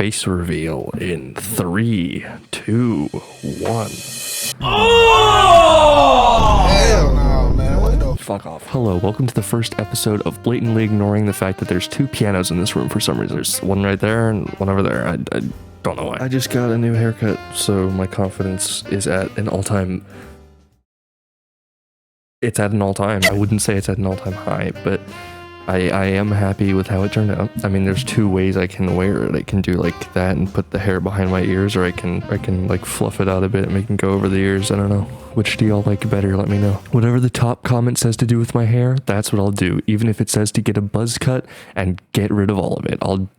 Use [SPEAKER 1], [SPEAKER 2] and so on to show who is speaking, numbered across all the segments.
[SPEAKER 1] Face reveal in 3, 2, 1.
[SPEAKER 2] Oh! Hell no, man. What the
[SPEAKER 1] Fuck off. Hello, welcome to the first episode of blatantly ignoring the fact that there's 2 pianos in this room for some reason. There's one right there and one over there. I don't know why. I just got a new haircut, so my confidence is at an all-time... It's at an all-time. I wouldn't say it's at an all-time high, but I am happy with how it turned out. I mean, there's 2 ways I can wear it. I can do like that and put the hair behind my ears, or I can like fluff it out a bit and make it go over the ears. I don't know. Which do y'all like better? Let me know. Whatever the top comment says to do with my hair, that's what I'll do. Even if it says to get a buzz cut and get rid of all of it, I'll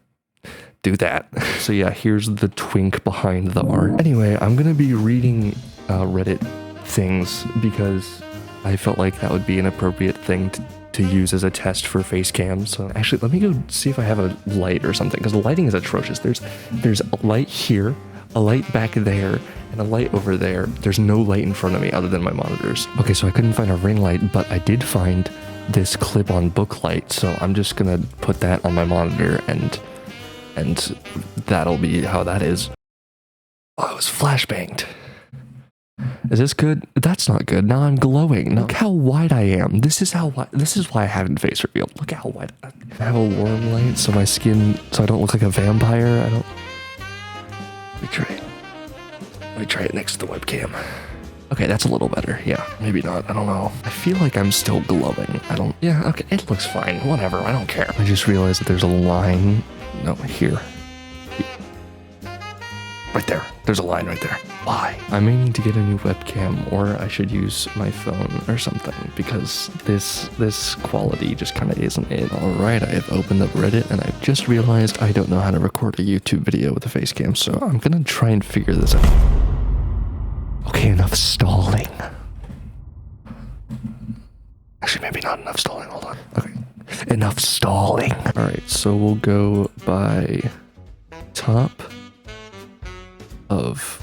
[SPEAKER 1] do that. So yeah, here's the twink behind the art. Anyway, I'm gonna be reading Reddit things because I felt like that would be an appropriate thing to use as a test for face cams. So actually, let me go see if I have a light or something, because the lighting is atrocious. There's a light here, a light back there, and a light over there. There's no light in front of me other than my monitors. Okay, so I couldn't find a ring light, but I did find this clip-on book light, so I'm just gonna put that on my monitor, and that'll be how that is. Oh, it was flashbanged. Is this good? That's not good. Now I'm glowing. Look how white I am. This is why I haven't face revealed. Look at how white I have. A warm light so my skin, so I don't look like a vampire. Let me try it next to the webcam. Okay, that's a little better. Yeah, maybe not. I don't know. I feel like I'm still glowing. Yeah, okay, it looks fine. Whatever, I don't care. I just realized that there's a line. No, here. Right there. There's a line right there. Why? I may need to get a new webcam, or I should use my phone or something, because this quality just kind of isn't it. Alright, I have opened up Reddit, and I've just realized I don't know how to record a YouTube video with a face cam, so I'm gonna try and figure this out. Okay, enough stalling. Actually, maybe not enough stalling. Hold on. Okay. Enough stalling. Alright, so we'll go by top of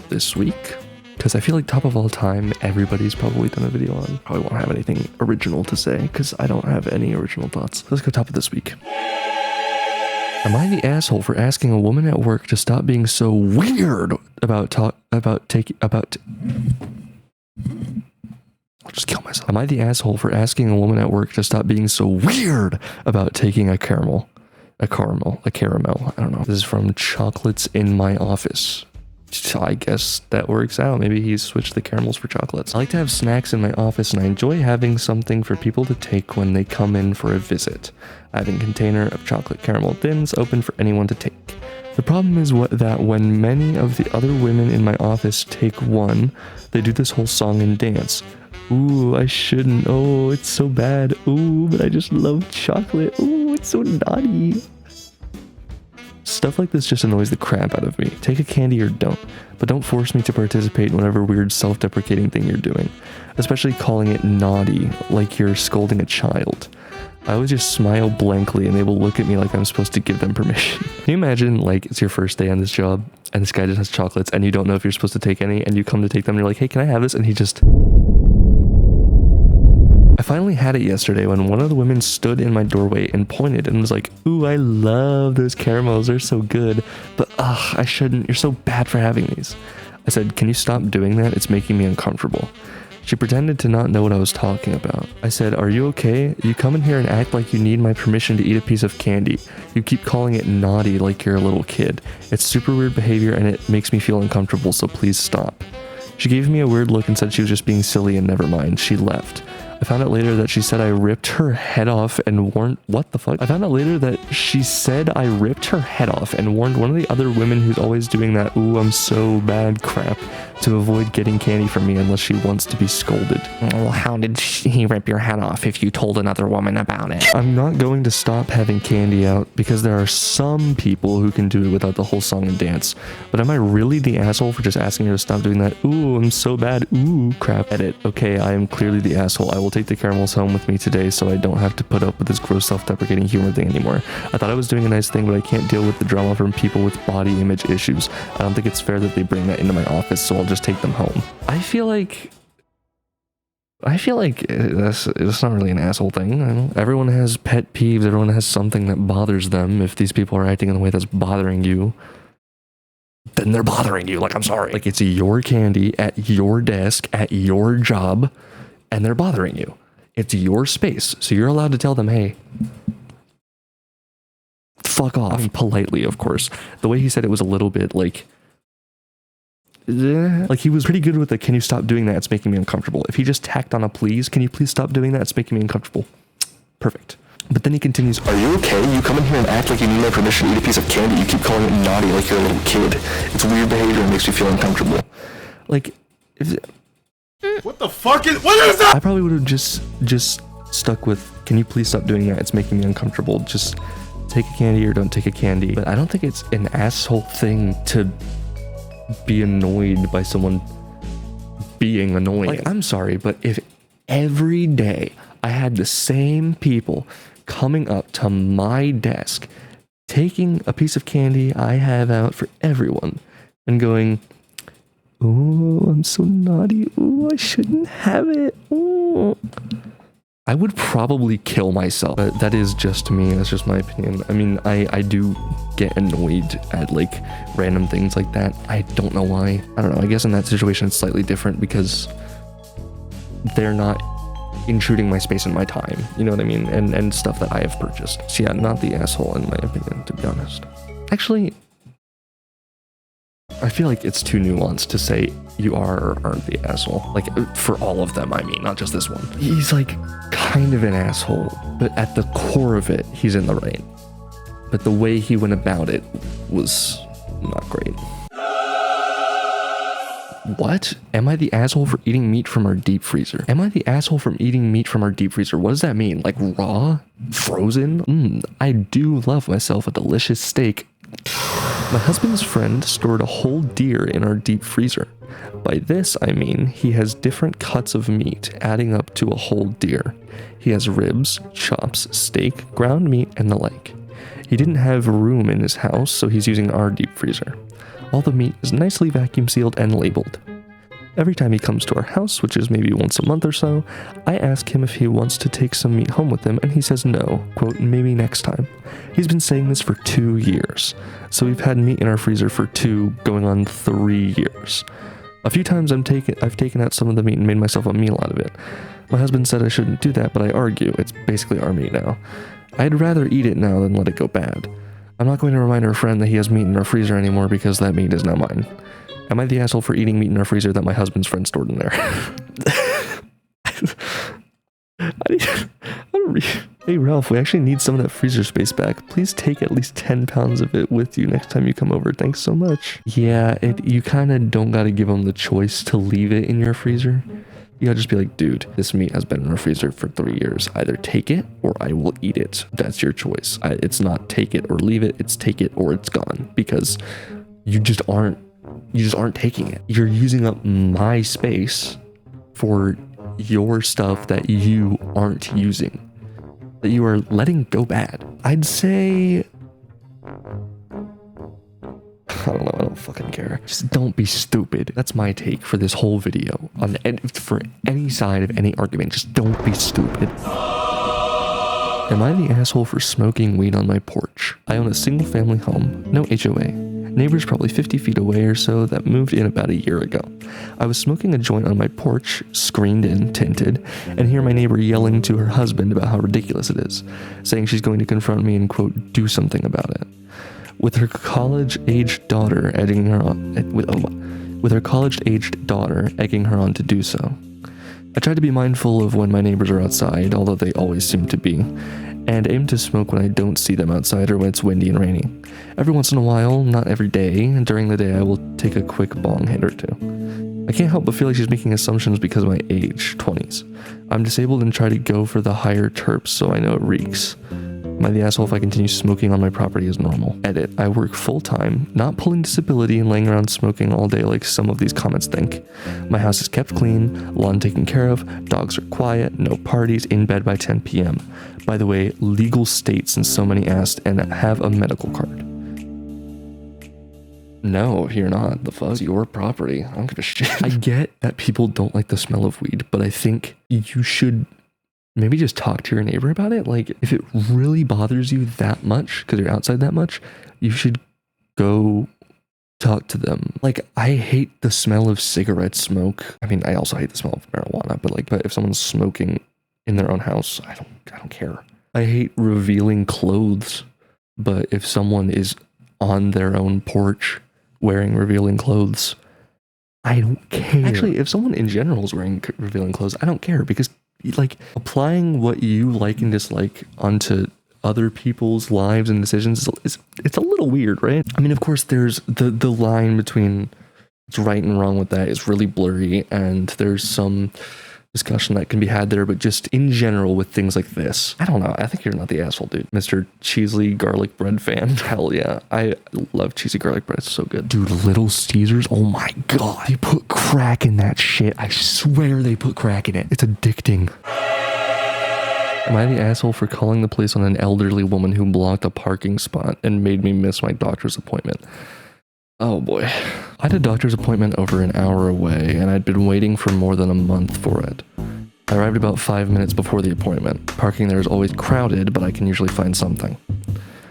[SPEAKER 1] this week, because I feel like top of all time everybody's probably done a video on. Probably won't have anything original to say because I don't have any original thoughts. Let's go top of this week. Am I the asshole for asking a woman at work to stop being so weird I'll just kill myself. Am I the asshole for asking a woman at work to stop being so weird about taking a caramel? I don't know. This is from Chocolates in My Office. I guess that works out. Maybe he's switched the caramels for chocolates. I like to have snacks in my office, and I enjoy having something for people to take when they come in for a visit. I have a container of chocolate caramel thins open for anyone to take. The problem is that when many of the other women in my office take one, they do this whole song and dance. Ooh, I shouldn't. Oh, it's so bad. Ooh, but I just love chocolate. Ooh, it's so naughty. Stuff like this just annoys the crap out of me. Take a candy or don't, but don't force me to participate in whatever weird self-deprecating thing you're doing, especially calling it naughty, like you're scolding a child. I always just smile blankly and they will look at me like I'm supposed to give them permission. Can you imagine, like, it's your first day on this job and this guy just has chocolates and you don't know if you're supposed to take any, and you come to take them and you're like, hey, can I have this? And he just... I finally had it yesterday when one of the women stood in my doorway and pointed and was like, ooh, I love those caramels, they're so good, but I shouldn't, you're so bad for having these. I said, can you stop doing that? It's making me uncomfortable. She pretended to not know what I was talking about. I said, are you okay? You come in here and act like you need my permission to eat a piece of candy. You keep calling it naughty like you're a little kid. It's super weird behavior and it makes me feel uncomfortable, so please stop. She gave me a weird look and said she was just being silly and never mind. She left. I found out later that she said I ripped her head off and warned... What the fuck? I found out later that she said I ripped her head off and warned one of the other women who's always doing that ooh, I'm so bad crap to avoid getting candy from me unless she wants to be scolded.
[SPEAKER 3] Well, how did he rip your head off if you told another woman about it?
[SPEAKER 1] I'm not going to stop having candy out because there are some people who can do it without the whole song and dance. But am I really the asshole for just asking her to stop doing that ooh, I'm so bad, ooh, crap? Edit. Okay, I am clearly the asshole. I will take the caramels home with me today so I don't have to put up with this gross self-deprecating humor thing anymore. I thought I was doing a nice thing, but I can't deal with the drama from people with body image issues. I don't think it's fair that they bring that into my office, so I'll just take them home. I feel like I feel like it's not really an asshole thing. I don't, everyone has pet peeves. Everyone has something that bothers them. If these people are acting in a way that's bothering you, then they're bothering you. Like, I'm sorry. Like, it's your candy at your desk at your job, and they're bothering you. It's your space, so you're allowed to tell them, hey, fuck off. I mean, politely, of course. The way he said it was a little bit like he was pretty good with the, can you stop doing that? It's making me uncomfortable. If he just tacked on a please, can you please stop doing that? It's making me uncomfortable. Perfect. But then he continues, are you okay? You come in here and act like you need my permission to eat a piece of candy. You keep calling it naughty like you're a little kid. It's weird behavior and makes me feel uncomfortable. Like,
[SPEAKER 2] What the fuck what is that?
[SPEAKER 1] I probably would have just stuck with, can you please stop doing that? It's making me uncomfortable. Just take a candy or don't take a candy. But I don't think it's an asshole thing to be annoyed by someone being annoying. Like, I'm sorry, but if every day I had the same people coming up to my desk, taking a piece of candy I have out for everyone and going, oh, I'm so naughty. Oh, I shouldn't have it. Oh, I would probably kill myself. But that is just me. That's just my opinion. I mean, I do get annoyed at like random things like that. I don't know why. I don't know. I guess in that situation it's slightly different because they're not intruding my space and my time. You know what I mean? And stuff that I have purchased. So yeah, not the asshole in my opinion, to be honest. Actually, I feel like it's too nuanced to say you are or aren't the asshole. Like, for all of them, I mean, not just this one. He's like kind of an asshole, but at the core of it, he's in the right. But the way he went about it was not great. What? Am I the asshole for eating meat from our deep freezer? Am I the asshole from eating meat from our deep freezer? What does that mean? Like raw? Frozen? I do love myself a delicious steak. My husband's friend stored a whole deer in our deep freezer. By this, I mean he has different cuts of meat adding up to a whole deer. He has ribs, chops, steak, ground meat, and the like. He didn't have room in his house, so he's using our deep freezer. All the meat is nicely vacuum sealed and labeled. Every time he comes to our house, which is maybe once a month or so, I ask him if he wants to take some meat home with him, and he says no, quote, maybe next time. He's been saying this for 2 years, so we've had meat in our freezer for 2, going on 3 years. A few times I've taken out some of the meat and made myself a meal out of it. My husband said I shouldn't do that, but I argue, it's basically our meat now. I'd rather eat it now than let it go bad. I'm not going to remind our friend that he has meat in our freezer anymore because that meat is now mine. Am I the asshole for eating meat in our freezer that my husband's friend stored in there? Hey Ralph, we actually need some of that freezer space back. Please take at least 10 pounds of it with you next time you come over. Thanks so much. Yeah, you kind of don't got to give them the choice to leave it in your freezer. You gotta just be like, dude, this meat has been in our freezer for 3 years. Either take it or I will eat it. That's your choice. It's not take it or leave it. It's take it or it's gone, because you just aren't taking it. You're using up my space for your stuff that you aren't using, that you are letting go bad. I'd say, I don't know, I don't fucking care. Just don't be stupid. That's my take for this whole video. For any side of any argument, just don't be stupid. Am I the asshole for smoking weed on my porch? I own a single family home, no HOA. Neighbors probably 50 feet away or so that moved in about a year ago. I was smoking a joint on my porch, screened in, tinted, and hear my neighbor yelling to her husband about how ridiculous it is, saying she's going to confront me and, quote, do something about it. With her college-aged daughter egging her on, to do so. I try to be mindful of when my neighbors are outside, although they always seem to be, and aim to smoke when I don't see them outside or when it's windy and rainy. Every once in a while, not every day, and during the day I will take a quick bong hit or two. I can't help but feel like she's making assumptions because of my age, 20s. I'm disabled and try to go for the higher terps so I know it reeks. Am I the asshole if I continue smoking on my property as normal? Edit. I work full-time, not pulling disability and laying around smoking all day like some of these comments think. My house is kept clean, lawn taken care of, dogs are quiet, no parties, in bed by 10 p.m. By the way, legal state since so many asked, and have a medical card. No, you're not. The fuck? It's your property. I don't give a shit. I get that people don't like the smell of weed, but I think you should maybe just talk to your neighbor about it. Like, if it really bothers you that much, because you're outside that much, you should go talk to them. Like, I hate the smell of cigarette smoke. I mean, I also hate the smell of marijuana, but if someone's smoking in their own house, I don't care. I hate revealing clothes, but if someone is on their own porch wearing revealing clothes, I don't care. Actually, if someone in general is wearing revealing clothes, I don't care, because like applying what you like and dislike onto other people's lives and decisions it's a little weird, right? I mean, of course, there's the line between what's right and wrong with that is really blurry, and there's some discussion that can be had there, but just in general with things like this, I don't know. I think you're not the asshole, dude. Mr. Cheesy Garlic Bread fan. Hell yeah. I love cheesy garlic bread. It's so good. Dude, Little Caesars, oh my god. They put crack in that shit. I swear they put crack in it. It's addicting. Am I the asshole for calling the police on an elderly woman who blocked a parking spot and made me miss my doctor's appointment? Oh boy. I had a doctor's appointment over an hour away, and I'd been waiting for more than a month for it. I arrived about 5 minutes before the appointment. Parking there is always crowded, but I can usually find something.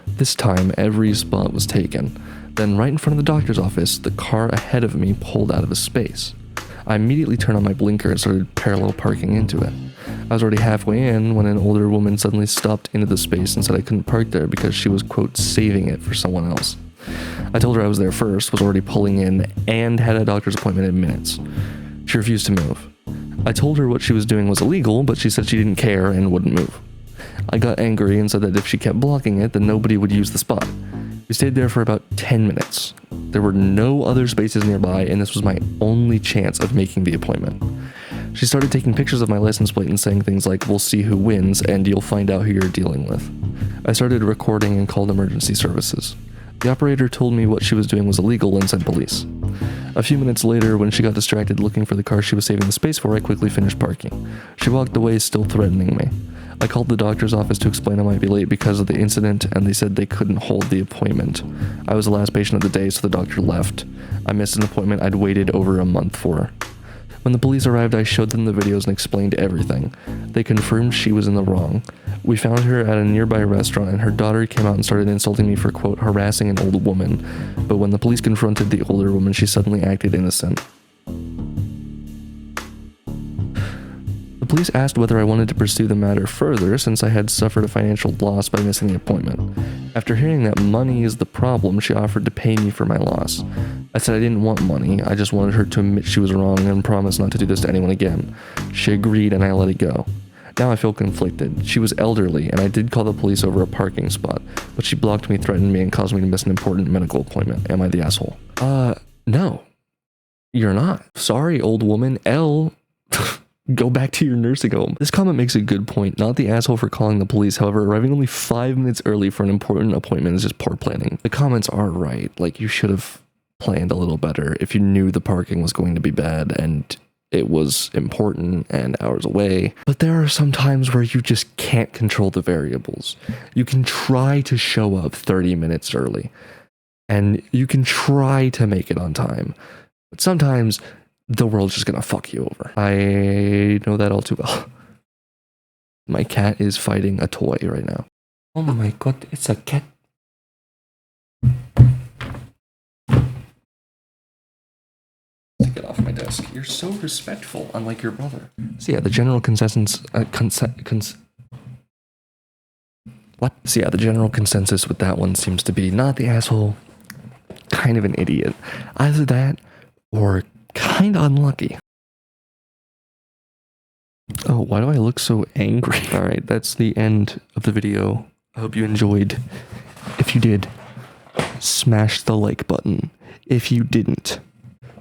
[SPEAKER 1] This time, every spot was taken. Then right in front of the doctor's office, the car ahead of me pulled out of a space. I immediately turned on my blinker and started parallel parking into it. I was already halfway in when an older woman suddenly stopped into the space and said I couldn't park there because she was, quote, saving it for someone else. I told her I was there first, was already pulling in, and had a doctor's appointment in minutes. She refused to move. I told her what she was doing was illegal, but she said she didn't care and wouldn't move. I got angry and said that if she kept blocking it, then nobody would use the spot. We stayed there for about 10 minutes. There were no other spaces nearby, and this was my only chance of making the appointment. She started taking pictures of my license plate and saying things like, "We'll see who wins, and you'll find out who you're dealing with." I started recording and called emergency services. The operator told me what she was doing was illegal and sent police. A few minutes later, when she got distracted looking for the car she was saving the space for, I quickly finished parking. She walked away, still threatening me. I called the doctor's office to explain I might be late because of the incident, and they said they couldn't hold the appointment. I was the last patient of the day, so the doctor left. I missed an appointment I'd waited over a month for. When the police arrived, I showed them the videos and explained everything. They confirmed she was in the wrong. We found her at a nearby restaurant, and her daughter came out and started insulting me for, quote, harassing an old woman. But when the police confronted the older woman, she suddenly acted innocent. The police asked whether I wanted to pursue the matter further since I had suffered a financial loss by missing the appointment. After hearing that money is the problem, she offered to pay me for my loss. I said I didn't want money, I just wanted her to admit she was wrong and promise not to do this to anyone again. She agreed and I let it go. Now I feel conflicted. She was elderly and I did call the police over a parking spot, but she blocked me, threatened me, and caused me to miss an important medical appointment. Am I the asshole? No. You're not. Sorry, old woman. Go back to your nursing home. This comment makes a good point. Not the asshole for calling the police. However, arriving only 5 minutes early for an important appointment is just poor planning. The comments are right. Like, you should have planned a little better if you knew the parking was going to be bad and it was important and hours away. But there are some times where you just can't control the variables. You can try to show up 30 minutes early and you can try to make it on time. But sometimes the world's just gonna fuck you over. I know that all too well. My cat is fighting a toy right now. Oh my god, it's a cat. Get off my desk. You're so respectful, unlike your brother. So yeah, the general consensus... What? So yeah, the general consensus with that one seems to be not the asshole, kind of an idiot. Either that, or kind of unlucky. Oh, why do I look so angry? Alright, that's the end of the video. I hope you enjoyed. If you did, smash the like button. If you didn't,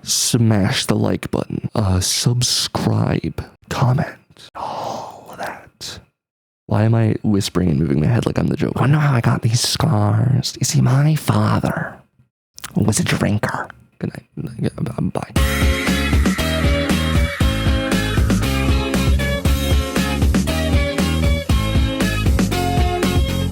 [SPEAKER 1] smash the like button. Subscribe, comment, all of that. Why am I whispering and moving my head like I'm the Joker?
[SPEAKER 3] Wonder how I got these scars. You see, my father was a drinker.
[SPEAKER 1] Good night. Bye.